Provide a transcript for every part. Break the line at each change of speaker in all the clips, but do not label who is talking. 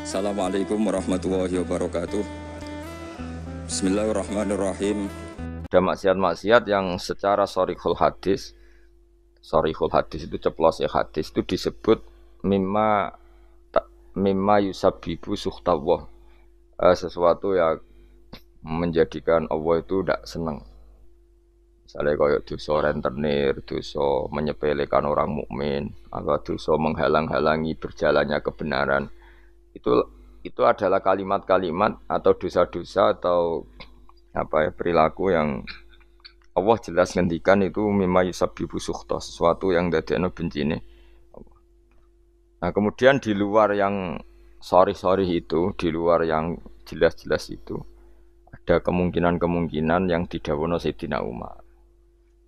Assalamualaikum warahmatullahi wabarakatuh. Bismillahirrahmanirrahim.
Ada maksiat-maksiat yang secara sorihul hadis itu ceplos ya hadis itu disebut mimma yusabbibu suhtawah, sesuatu yang menjadikan Allah itu tidak senang. Misalnya kayak dosa rentenir, dosa menyepelekan orang mukmin, atau dosa menghalang-halangi berjalannya kebenaran. Itu adalah kalimat-kalimat atau dosa-dosa atau perilaku yang Allah jelas ngendikan itu mimma yusabbibu sukhta, sesuatu yang dadekno bencine. Nah, kemudian di luar yang sorry itu, di luar yang jelas-jelas itu, ada kemungkinan-kemungkinan yang didhawuhna Sayyidina Umar.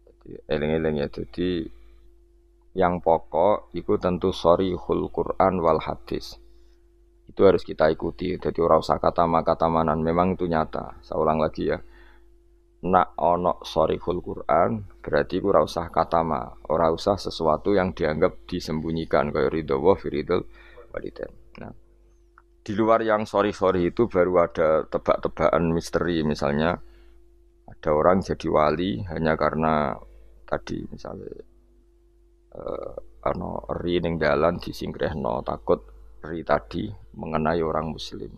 Jadi eling-eling ya, jadi yang pokok itu tentu sharihul Quran wal hadis. Itu harus kita ikuti. Jadi ora usah kata-kata-manan, memang itu nyata. Saya ulang lagi ya. Nak ono sharihul Quran berarti ora usah katama, ora usah sesuatu yang dianggap disembunyikan kayak ridho wa firidul walidain. Nah, di luar yang sorry itu baru ada tebak-tebakan misteri, misalnya ada orang jadi wali hanya karena tadi misalnya eri ning dalan disingkrehno takut eri tadi mengenai orang muslim.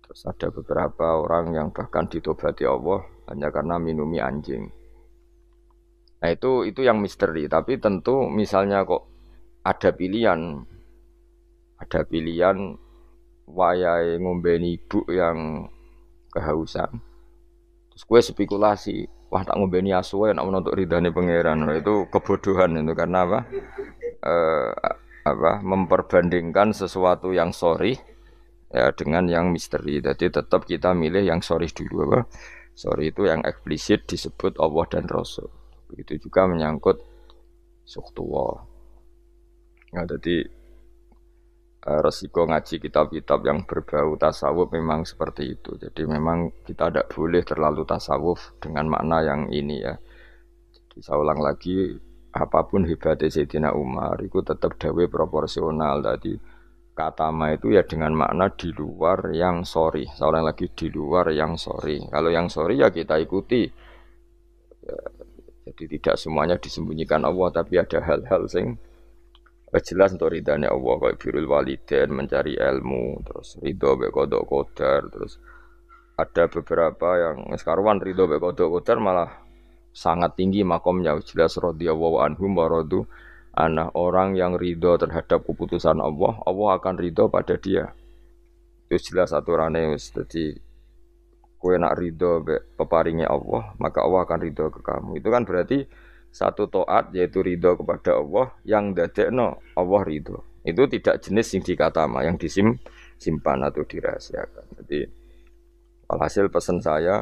Terus ada beberapa orang yang bahkan ditobati Allah hanya karena minumi anjing. Nah itu yang misteri. Tapi tentu misalnya kok ada pilihan wayahe ngombeni ibu yang kehausan. Terus gue spekulasi, wah tak ngombeni asu ya nak menuntut ridhane pangeran. Nah, itu kebodohan itu karena memperbandingkan sesuatu yang sorry ya dengan yang misteri. Jadi tetap kita milih yang sorry dulu Sorry itu yang eksplisit disebut Allah dan Rasul. Begitu juga menyangkut sukhtuwah. Nah, jadi resiko ngaji kitab-kitab yang berbau tasawuf memang seperti itu. Jadi memang kita tidak boleh terlalu tasawuf dengan makna yang ini ya. Jadi saya ulang lagi, apapun hebatnya Sayyidina Umar itu tetap dawe proporsional. Tadi kata ma itu ya dengan makna di luar yang sorry. Saya ulang lagi, di luar yang sorry. Kalau yang sorry ya kita ikuti ya, jadi tidak semuanya disembunyikan Allah, tapi ada hal-hal sing jelas untuk ridhanya Allah, kayak birrul walidain, mencari ilmu, terus ridho mek qada qadar, terus ada beberapa yang sekarang ridho mek qada qadar malah sangat tinggi makomnya, jelas radhiyallahu anhum wa radu anah, orang yang ridho terhadap keputusan Allah, Allah akan ridho pada dia. Itu jelas aturannya. Jadi kowe nak ridho peparingnya Allah, maka Allah akan ridho ke kamu. Itu kan berarti satu taat yaitu ridho kepada Allah yang dadekno Allah ridho. Itu tidak jenis yang dikatama, yang disimpan atau dirahasiakan. Jadi alhasil pesan saya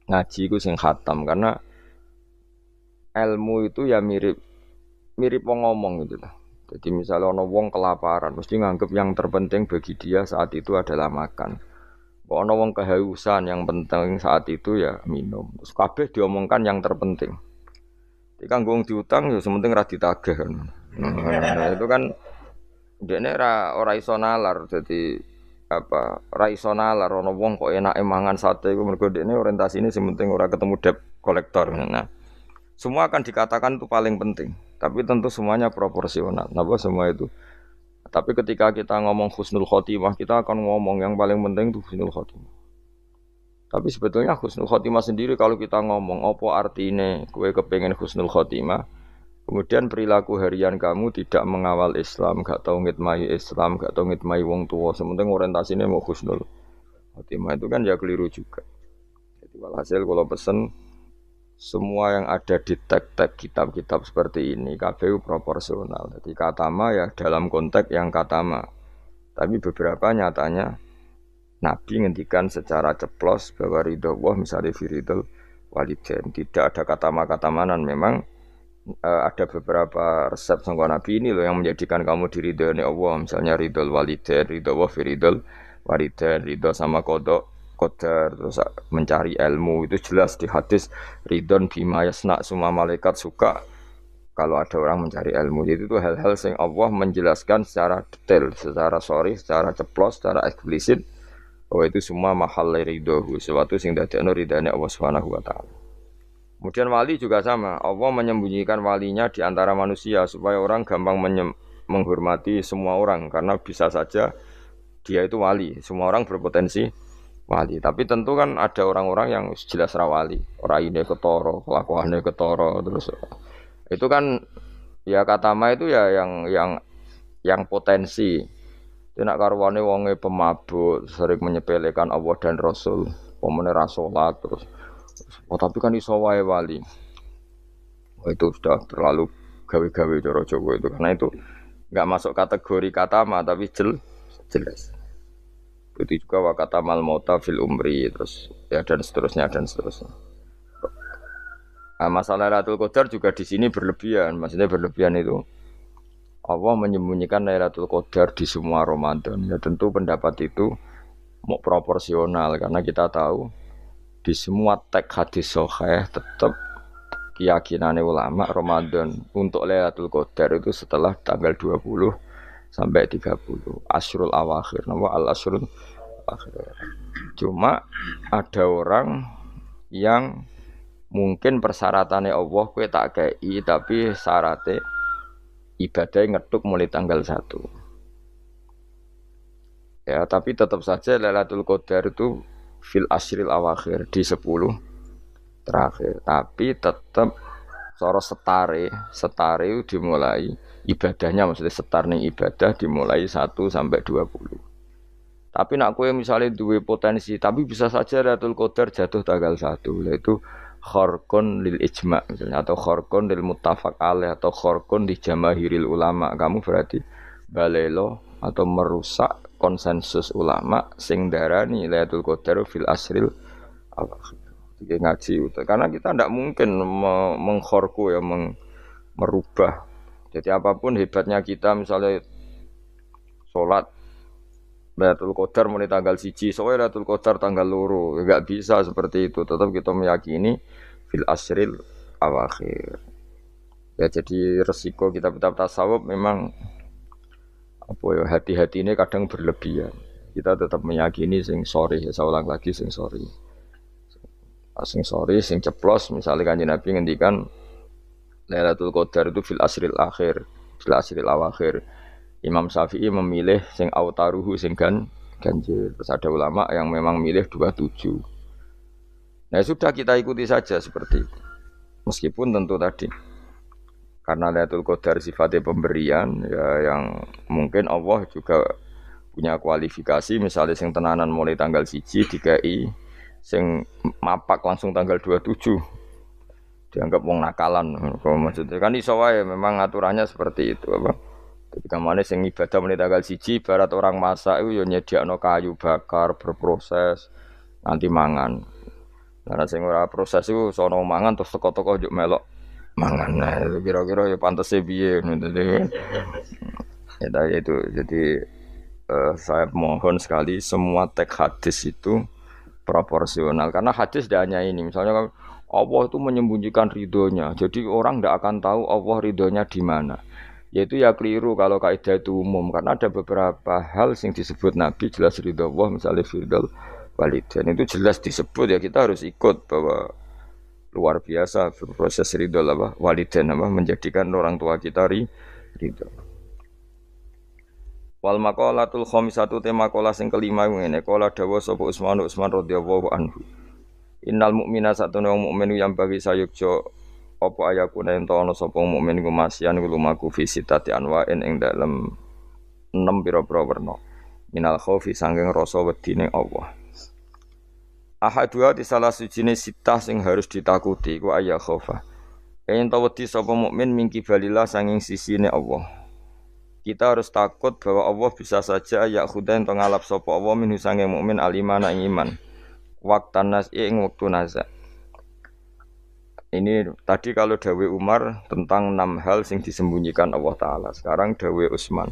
ngaji ku sing khatam, karena ilmu itu ya mirip wong ngomong gitu lah. Jadi misalnya ono wong kelaparan, mesti nganggep yang terpenting bagi dia saat itu adalah makan. Kalau ono wong kehausan, yang penting saat itu ya minum. Terus kabeh diomongkan yang terpenting. Jadi kan wong diutang ya sementing ra ditagih kan. Nah, itu kan dene ora iso nalar. Jadi ora iso nalar ono wong kok enake mangan sate iku mergo dene orientasine sementing ora ketemu debt kolektor. Nah, semua akan dikatakan itu paling penting, tapi tentu semuanya proporsional. Napa semua itu? Tapi ketika kita ngomong husnul khotimah, kita akan ngomong yang paling penting itu husnul khotimah. Tapi sebetulnya husnul khotimah sendiri kalau kita ngomong apa artinya kowe kepengen husnul khotimah, kemudian perilaku harian kamu tidak mengawal Islam, gak tau ngitmai Islam, gak tau ngitmai wong tua, sementing orientasinya mau husnul khotimah, itu kan ya keliru juga. Jadi walhasil kalau pesen semua yang ada di teks-teks kitab-kitab seperti ini KPU proporsional. Jadi katama ya dalam konteks yang katama. Tapi beberapa nyatanya Nabi ngendikan secara ceplos bahwa ridho Allah misalnya firidul walidain. Tidak ada kata manan. Memang ada beberapa resep sangka Nabi ini loh yang menjadikan kamu diridhoi Allah. Misalnya ridhul walidain, ridho Allah firidul walidain, ridho sama kodok qadar, terus mencari ilmu itu jelas di hadis ridon bima yasna, semua malaikat suka kalau ada orang mencari ilmu. Jadi itu hal-hal yang Allah menjelaskan secara detail, secara sorry, secara ceplos, secara eksplisit bahwa itu semua mahal ridhohu, sesuatu yang dadekno ridane Allah Subhanahu wa taala. Kemudian wali juga sama, Allah menyembunyikan walinya di antara manusia supaya orang gampang menghormati semua orang karena bisa saja dia itu wali, semua orang berpotensi wali. Tapi tentu kan ada orang-orang yang jelas rawali, orang ini ketoro, kelakuannya ketoro, terus itu kan ya kata ma itu ya yang potensi. Tidak karuane wonge pemabuk, sering menyepelekan Allah dan Rasul, pemene ra salat terus. Oh tapi kan iso wae wali. Oh, itu sudah terlalu gawe-gawe cara Jawa itu karena itu enggak masuk kategori kata ma tapi jelas. Itu juga wa kata mal mauta fil umri terus ya dan seterusnya dan seterusnya. Nah, masalah Lailatul Qadar juga di sini berlebihan. Maksudnya berlebihan itu Allah menyembunyikan Lailatul Qadar di semua Ramadan. Ya tentu pendapat itu mau proporsional karena kita tahu di semua teks hadis sahih tetap keyakinan ulama Ramadan untuk Lailatul Qadar itu setelah tanggal 20 sampai 30 Asyrul Awakhir. Nama al-Asyrul Awakhir. Cuma ada orang yang mungkin persyaratannya Allah kowe tak kei tapi syaratnya ibadah ngeduk mulai tanggal 1. Ya, tapi tetap saja Lailatul Qadar itu fil asyril awakhir di 10 terakhir. Tapi tetap cara setare itu dimulai ibadahnya maksudnya setar ning ibadah dimulai 1 sampai 20. Tapi nak kowe misalnya duwe potensi tapi bisa saja Lailatul Qadar jatuh tanggal 1. Yaitu kharqun lil ijma' misalnya atau kharqun lil muttafaq alaih atau kharqun di jamaahiril ulama, kamu berarti balelo atau merusak konsensus ulama sing darani Lailatul Qadar fil asril awakhir. Iki ngaji karena kita tidak mungkin mengkhorku ya merubah. Jadi apapun hebatnya kita misalnya salat Lailatul Qadar mulai tanggal 1, soalnya Lailatul Qadar tanggal 2, enggak bisa seperti itu. Tetap kita meyakini fil asril awakhir. Ya jadi resiko kitab-kitab tasawuf memang apa ya hati-hati ini kadang berlebihan. Kita tetap meyakini sing sori, saya ulang lagi sing sori. Sing sori, sing ceplos misalnya Kanjeng Nabi ngendikan Lailatul Qadar itu fil asril akhir, fil asril awakhir. Imam Syafi'i memilih sing autaruhu sing ganjil. Terus ada ulama yang memang milih 27. Nah sudah kita ikuti saja seperti itu. Meskipun tentu tadi karena Lailatul Qadar sifatnya pemberian ya yang mungkin Allah juga punya kualifikasi misalnya sing tenanan mulai tanggal 1 dikai sing mapak langsung tanggal 27 dianggap wong nakalan. Maksudnya kan iso wae memang aturannya seperti itu apa. Ketika mana sing ibadah mulai tanggal 1 barat orang masak itu ya nyediakno kayu bakar berproses nanti mangan. Karena sing ora proses itu sono mangan terus teko-teko njuk melok mangan. Nah, kira-kira ya pantese piye ngono ya itu. Jadi saya mohon sekali semua teks hadis itu proporsional karena hadis tidak hanya ini. Misalnya Allah itu menyembunyikan ridhonya. Jadi orang tidak akan tahu Allah ridhonya di mana. Yaitu ya keliru kalau kaidah itu umum karena ada beberapa hal yang disebut Nabi jelas ridho Allah misalnya firdal walidain itu jelas disebut ya kita harus ikut bahwa luar biasa proses ridho apa walidain apa menjadikan orang tua kita ridho. Wal maqalatul khamisatu tema maqalah sing kelima ngene qala dawa sapa Utsman radhiyallahu anhu. Innal mu'mina satuna wong mukmin yang bagi sayukjo apa ayakuna ento ana sapa mukmin iku masyan lumaku fi sitati anwa'in ing dalem 6 pira-pira werna minal khaufi sanging rasa wedine Allah. Ahadua di salah sijine sitah sing harus ditakuti iku aya khaufa. Ento wedi sapa mukmin mingki balillah sanging sisine Allah. Kita harus takut bahwa Allah bisa saja ya khudain to ngalap sapa Allah minhu sanging mukmin alimana ing iman. Waktan nas ing wektu nazak. Ini tadi kalau dawe Umar tentang 6 hal yang disembunyikan Allah Ta'ala. Sekarang dawe Utsman.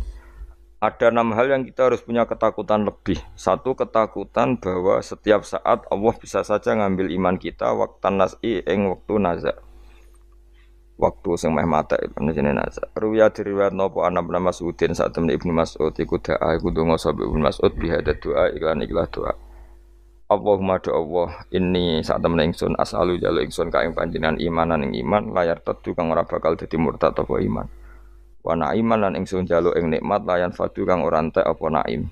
Ada 6 hal yang kita harus punya ketakutan lebih. Satu, ketakutan bahwa setiap saat Allah bisa saja ngambil iman kita waktan nas'i ing waktu nazak. waktu sing meh mate jenenge nazar. Ruwiya diriwayat napa ana Mas'udin sak temne Ibnu Mas'ud iku doa iku donga sapa Ibnu Mas'ud bihada doa iklan ikhlas doa. Allahumma do Allah inni sak temne ingsun as'alu jalu ingsun ka ing panjenengan imanan ing iman layar tetu kang ora bakal dadi murtad apa iman. Wa na'iman lan ingsun jalu ing nikmat layan fadu kang ora entek apa naim.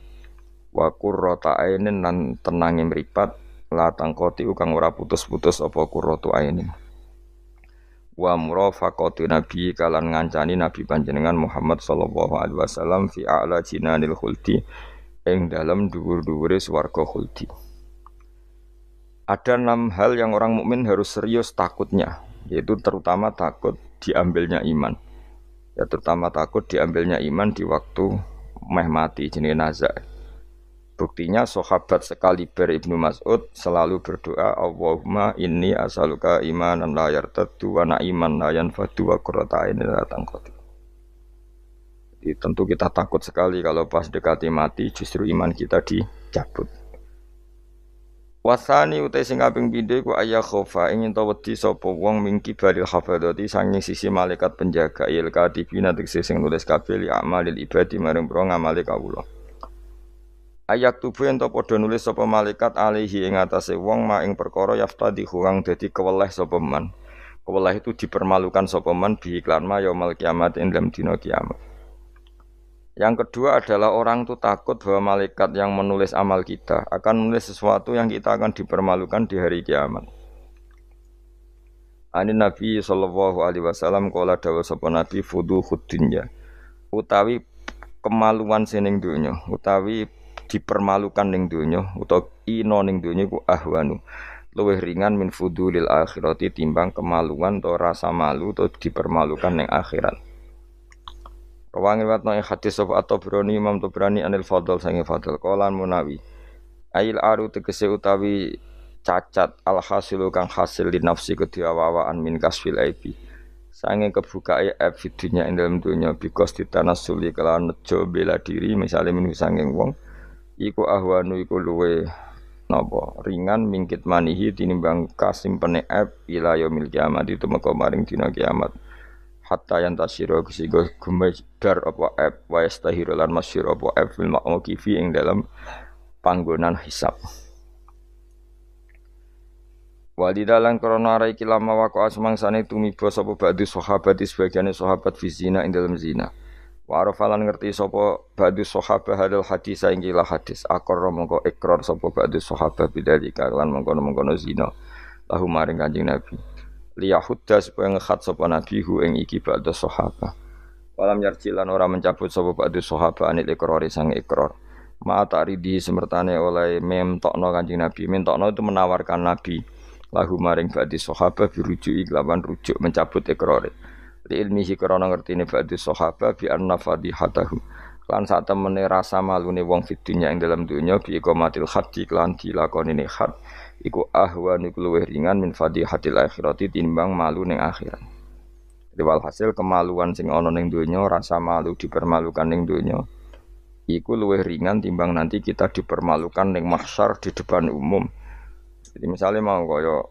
Wa qurrata ainin lan tenange mripat la tangkoti kang ora putus-putus apa qurratu ainin. Wa murafaqatu nabi kalan ngancani nabi panjenengan Muhammad sallallahu alaihi wasallam fi a'la jinanil khuldi ing dalam dhuwur-dhuwure swarga khuldi. Ada 6 hal yang orang mukmin harus serius takutnya, yaitu terutama takut diambilnya iman. Ya terutama takut diambilnya iman di waktu meh mati jenenge nazar. Buktinya sahabat sekaliber Ibnu Mas'ud selalu berdoa Allahumma inni as'aluka imanan la yartaddu wa na'iman la yanfadu wa qurrata a'yunin la tanqati. Jadi tentu kita takut sekali kalau pas dekati mati justru iman kita dicabut. Wasani utai sing kaping pindho ku ayya khofa ingin ta wedi sapa wong mingki baril hafadzati sanging sisi malaikat penjaga il katibina tegese sing nulis kabeh li amalil ibadi marang pro ngamale kawula. Ayat tubuh ento padha nulis sapa malaikat alaihi ing atase wong ma ing perkara yaftadihu kang dadi keweleh sapa man. Keweleh itu dipermalukan sapa man bi iklan ma yaumil kiamat ing dalam dina kiamat. Yang kedua adalah orang itu takut bahwa malaikat yang menulis amal kita akan menulis sesuatu yang kita akan dipermalukan di hari kiamat. Anin Nabi sallallahu alaihi wasallam qala dawu sapa Nabi fuduhud dunya utawi kemaluan sining donya utawi dipermalukan ning donya utawa ina ning donya iku ahwanu luwih ringan min fudulil akhirati timbang kemaluan atau rasa malu atau dipermalukan ning akhirat. Rawangi watno ing hadis sapa At-Tabrani Imam Tabrani anil Fadl sange Fadl qalan Munawi ail aru tegese utawi cacat al hasilu kang hasil li nafsi kediawaan min kasfil aibi sange kebukae aib fidunya ing dalem donya bikos ditanasuli kelawan nejo bela diri misale minu sanging wong iku ahwanu iku luwe napa ringan mingkit manihi tinimbang kasimpene aib ila yaumil kiamat itu meka maring dina kiamat hatta yang tasira kesigo gumedar apa aib wa yastahiru lan masyir apa aib fil mauqifi ing dalam panggonan hisab. Walidalan krana ara iki lama waqo asmangsane tumiba sapa ba'du sahabat sebagiane sahabat fi zina ing dalam zina. Wa arafalan ngerti sapa ba'du sahabat hadal hadis saiki la hadis akor mongko ikrar sapa ba'du sahabat bidzalika lan mongko-mongko zina lahu maring Kanjeng Nabi liyahudda supaya ngekhat sapa Nabi hu ing iki ba'du sahabat walam yarjilan ora mencabut sapa ba'du sahabat anil ikrari sang ikrar ma ta'ridi semertane oleh memtokno Kanjeng Nabi mentokno itu menawarkan Nabi lahu maring ba'du sahabat birujuki lawan rujuk mencabut ikrare li ilmihi krana ngertine ba'du sahabat bi anna fadihatahu lan sak temene rasa malune wong fid dunya ing dalam dunya bi iqamatil haddi lan dilakonine had iku ahwan iku luwih ringan min fadihatil akhirati timbang malu ning akhirat. Dewal hasil kemaluan sing ana ning dunya rasa malu dipermalukan ning dunya iku luwih ringan timbang nanti kita dipermalukan ning mahsyar di depan umum. Jadi misalnya mau kaya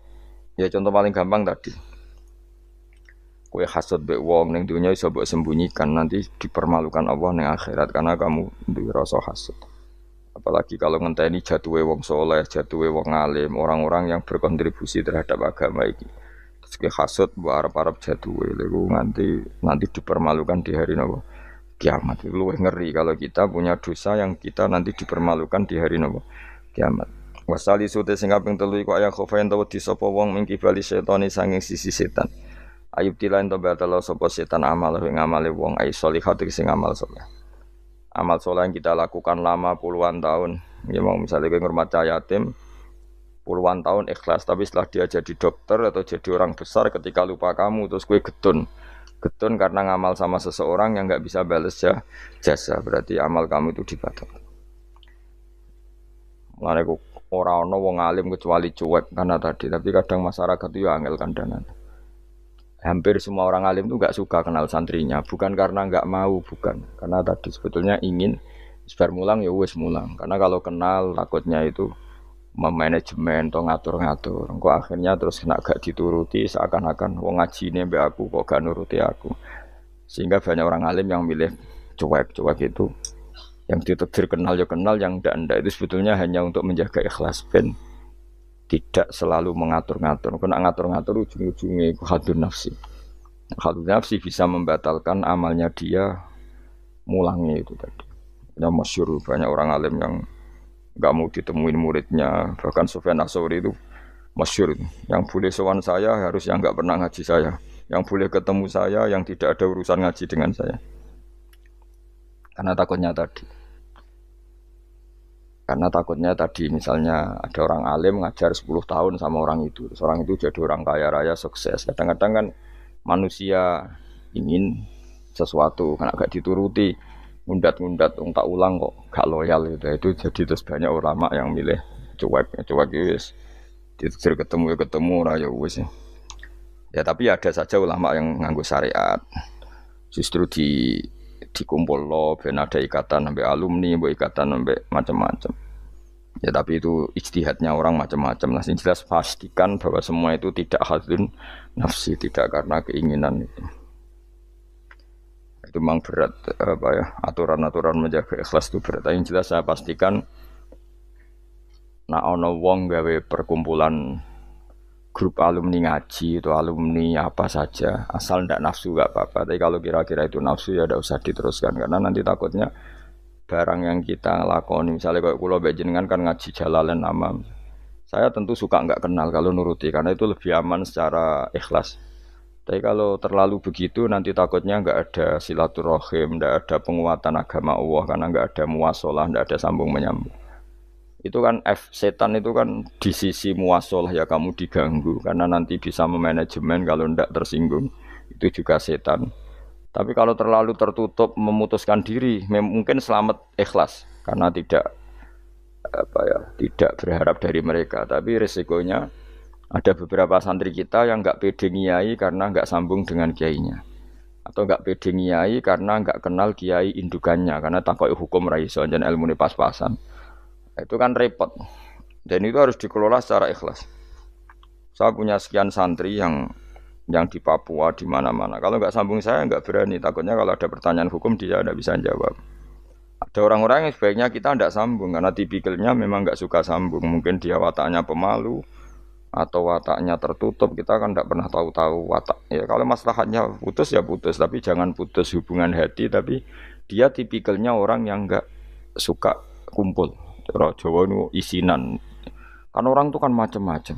ya contoh paling gampang tadi kowe hasud mbek wong ning dunya iso mbok sembunyikan nanti dipermalukan Allah ning akhirat karena kamu duwe rasa hasud. Apalagi kalau ngenteni jatuhe wong soleh, jatuhe wong alim, orang-orang yang berkontribusi terhadap agama iki. Terus ke hasud mbok arep-arep jatuhe lho nanti dipermalukan di hari napa? Kiamat. Luwih ngeri kalau kita punya dosa yang kita nanti dipermalukan di hari napa? Kiamat. Wasali sute sing kaping 3 iku aya khofaen tawa disapa wong mingki bali setane sanging sisi setan. Ayub tilain to batalo sapa setan amal ing amale wong ai sholihat sing amal saleh. Amal saleh yang kita lakukan lama puluhan tahun. Ya mau misalnya kowe ngurmat yatim puluhan tahun ikhlas tapi setelah dia jadi dokter atau jadi orang besar ketika lupa kamu terus kowe getun. Getun karena ngamal sama seseorang yang enggak bisa balas jasa berarti amal kamu itu dibatalkan. Mulane kok ora ana wong alim kecuali cuek karena tadi tapi kadang masyarakat itu ya angel kandanan. Hampir semua orang alim itu enggak suka kenal santrinya, bukan karena enggak mau, bukan. Karena tadi sebetulnya ingin sebar mulang ya wis mulang. Karena kalau kenal takutnya itu memanajemen atau ngatur-ngatur. Engko akhirnya terus kena gak dituruti seakan-akan wong ngajine mbek aku kok gak nuruti aku. Sehingga banyak orang alim yang milih cuek itu yang ditakdir kenal ya kenal, yang ndak itu sebetulnya hanya untuk menjaga ikhlas ben tidak selalu mengatur-ngatur. Kena ngatur-ngatur ujung-ujungnya itu hadun nafsi. Hadun nafsi bisa membatalkan amalnya dia, mulangnya itu tadi. Yang masyhur banyak orang alim yang nggak mau ditemuin muridnya, bahkan Sufyan Ats-Tsauri itu masyhur, yang boleh sowan saya harus yang nggak pernah ngaji saya, yang boleh ketemu saya yang tidak ada urusan ngaji dengan saya, karena takutnya tadi misalnya ada orang alim ngajar 10 tahun sama orang itu, orang itu jadi orang kaya raya sukses. Kadang-kadang kan manusia ingin sesuatu karena gak dituruti, ngundat tak ulang kok gak loyal gitu. Itu jadi terus banyak ulama yang milih cuek wis. Ditetir ketemu ora ya wis. Ya tapi ada saja ulama yang nganggo syariat. Justru dikumpul lo ben ada ikatan sampai alumni, mbok ikatan sampai macam-macam. Ya tapi itu ijtihadnya orang macam-macam. Nah, jelas pastikan bahwa semua itu tidak hadun nafsi, tidak karena keinginan itu. Itu memang berat aturan-aturan menjaga ikhlas itu berat. Yang jelas saya pastikan nak ono wong gawe perkumpulan grup alumni ngaji atau alumni apa saja, asal ndak nafsu gak apa-apa. Tapi kalau kira-kira itu nafsu ya ndak usah diteruskan, karena nanti takutnya barang yang kita lakoni, misalnya kayak kula mbek jenengan kan ngaji Jalalain Amam. Saya tentu suka nggak kenal kalau nuruti, karena itu lebih aman secara ikhlas. Tapi kalau terlalu begitu nanti takutnya nggak ada silaturahim, nggak ada penguatan agama Allah, karena nggak ada muwasalah, nggak ada sambung menyambung. Itu kan setan itu kan di sisi muwasalah ya kamu diganggu, karena nanti bisa memanajemen kalau ndak tersinggung. Itu juga setan. Tapi kalau terlalu tertutup memutuskan diri, mungkin selamat ikhlas karena tidak berharap dari mereka. Tapi resikonya ada beberapa santri kita yang nggak pede ngiyai karena nggak sambung dengan kiainya, atau nggak pede ngiyai karena nggak kenal kiai indukannya, karena takut hukum raiso dan ilmu ini pas-pasan. Itu kan repot, dan itu harus dikelola secara ikhlas. Saya punya sekian santri yang di Papua, di mana-mana. Kalau nggak sambung saya nggak berani, takutnya kalau ada pertanyaan hukum dia tidak bisa jawab. Ada orang-orang yang sebaiknya kita tidak sambung karena tipikalnya memang nggak suka sambung. Mungkin dia wataknya pemalu atau wataknya tertutup, kita kan tidak pernah tahu-tahu watak. Ya kalau maslahatnya putus ya putus, tapi jangan putus hubungan hati. Tapi dia tipikalnya orang yang nggak suka kumpul. Orang Jawa itu isinan. Kan orang itu kan macam-macam.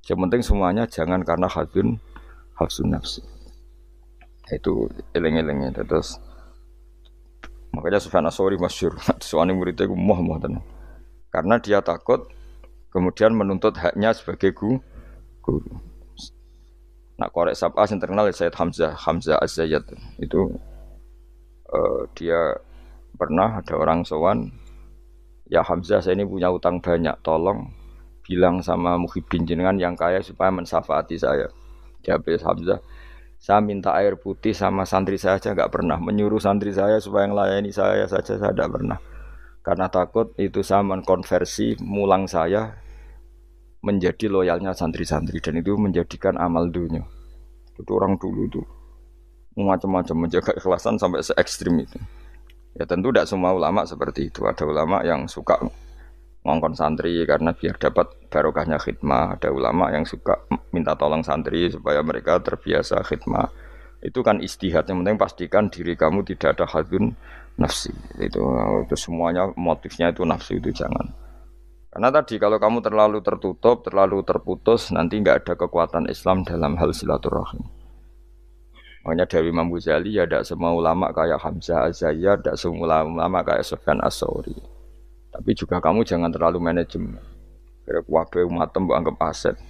Yang penting semuanya jangan karena hadun nafsi. Itu eleng-elengnya. Terus makanya Sufyan Ats-Tsauri masyhur. Soalnya muridnya itu moh tenan. Karena dia takut kemudian menuntut haknya sebagai guru. Nah, korek sab'ah yang terkenal Sayyid Hamzah Az-Zayyad itu dia pernah ada orang sowan, ya Hamzah saya ini punya utang banyak, tolong bilang sama Muhyiddin jenengan yang kaya supaya mensyafaati saya. Jawab Hamzah, saya minta air putih sama santri saya aja nggak pernah, menyuruh santri saya supaya melayani saya saja saya tidak pernah, karena takut itu saya mengkonversi mulang saya menjadi loyalnya santri-santri, dan itu menjadikan amal dunia. Itu orang dulu itu macam-macam menjaga ikhlasan sampai se ekstrim itu. Ya tentu tidak semua ulama seperti itu. Ada ulama yang suka ngongkon santri karena biar dapat barokahnya khidmah. Ada ulama yang suka minta tolong santri supaya mereka terbiasa khidmah. Itu kan istihad. Yang penting pastikan diri kamu tidak ada hadun nafsi. Itu semuanya motifnya itu nafsu, itu jangan. Karena tadi kalau kamu terlalu tertutup, terlalu terputus, nanti nggak ada kekuatan Islam dalam hal silaturahim. Makanya dari Imam Ghazali ya tidak semua ulama kayak Hamzah Az-Zayyad, tidak semua ulama kayak Sufyan Ats-Tsauri. Tapi juga kamu jangan terlalu manajemen. Kira kuwabe umat mbok anggap aset.